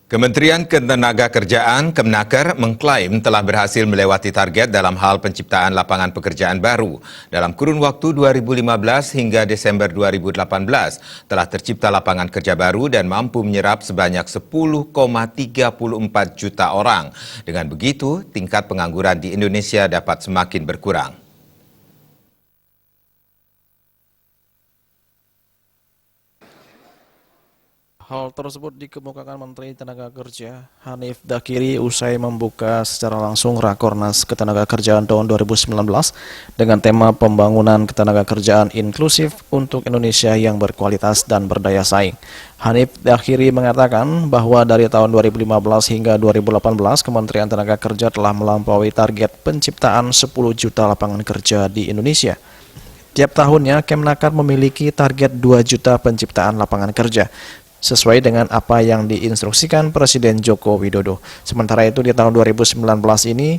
Kementerian Ketenagakerjaan Kemnaker mengklaim telah berhasil melewati target dalam hal penciptaan lapangan pekerjaan baru. Dalam kurun waktu 2015 hingga Desember 2018 telah tercipta lapangan kerja baru dan mampu menyerap sebanyak 10,34 juta orang. Dengan begitu, tingkat pengangguran di Indonesia dapat semakin berkurang. Hal tersebut dikemukakan Menteri Tenaga Kerja Hanif Dakiri usai membuka secara langsung Rakornas Ketenagakerjaan tahun 2019 dengan tema pembangunan ketenagakerjaan inklusif untuk Indonesia yang berkualitas dan berdaya saing. Hanif Dakiri mengatakan bahwa dari tahun 2015 hingga 2018 Kementerian Tenaga Kerja telah melampaui target penciptaan 10 juta lapangan kerja di Indonesia. Tiap tahunnya Kemnaker memiliki target 2 juta penciptaan lapangan kerja, sesuai dengan apa yang diinstruksikan Presiden Joko Widodo. Sementara itu di tahun 2019 ini,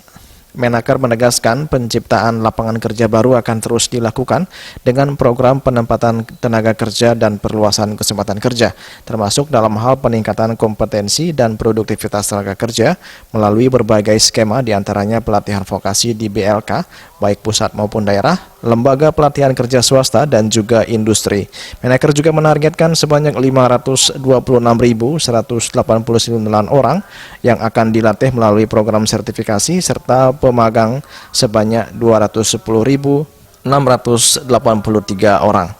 Menaker menegaskan penciptaan lapangan kerja baru akan terus dilakukan dengan program penempatan tenaga kerja dan perluasan kesempatan kerja, termasuk dalam hal peningkatan kompetensi dan produktivitas tenaga kerja melalui berbagai skema diantaranya pelatihan vokasi di BLK, baik pusat maupun daerah, lembaga pelatihan kerja swasta, dan juga industri. Menaker juga menargetkan sebanyak 526.189 orang yang akan dilatih melalui program sertifikasi serta pemagang sebanyak 210.683 orang.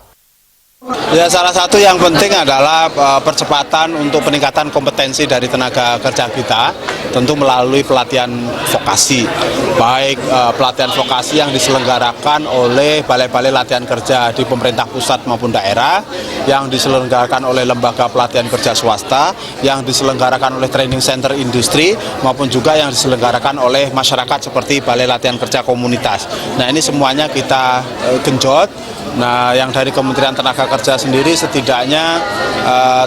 Ya, salah satu yang penting adalah percepatan untuk peningkatan kompetensi dari tenaga kerja kita, tentu melalui pelatihan vokasi, baik pelatihan vokasi yang diselenggarakan oleh balai-balai latihan kerja di pemerintah pusat maupun daerah, yang diselenggarakan oleh lembaga pelatihan kerja swasta, yang diselenggarakan oleh training center industri, maupun juga yang diselenggarakan oleh masyarakat seperti balai latihan kerja komunitas. Nah, ini semuanya kita genjot. Nah, yang dari Kementerian Tenaga Kerja sendiri setidaknya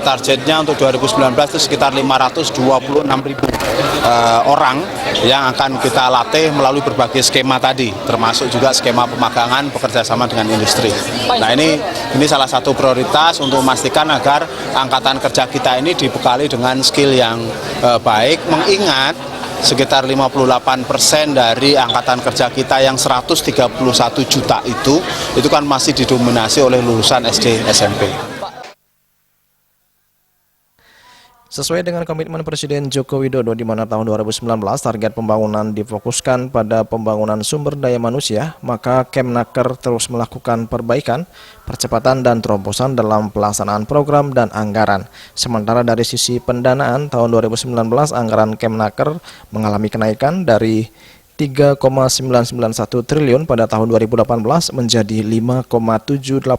targetnya untuk 2019 itu sekitar 526.000 orang yang akan kita latih melalui berbagai skema tadi, termasuk juga skema pemagangan bekerjasama dengan industri. Nah, ini salah satu prioritas untuk memastikan agar angkatan kerja kita ini dibekali dengan skill yang baik, mengingat sekitar 58% dari angkatan kerja kita yang 131 juta itu kan masih didominasi oleh lulusan SD, SMP. Sesuai dengan komitmen Presiden Joko Widodo di mana tahun 2019 target pembangunan difokuskan pada pembangunan sumber daya manusia, maka Kemnaker terus melakukan perbaikan, percepatan dan terobosan dalam pelaksanaan program dan anggaran. Sementara dari sisi pendanaan tahun 2019 anggaran Kemnaker mengalami kenaikan dari 3,991 triliun pada tahun 2018 menjadi 5,785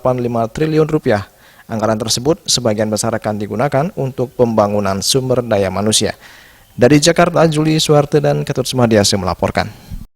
triliun rupiah. Anggaran tersebut sebagian besar akan digunakan untuk pembangunan sumber daya manusia. Dari Jakarta, Juli Suwarte dan Ketut Sumadiase melaporkan.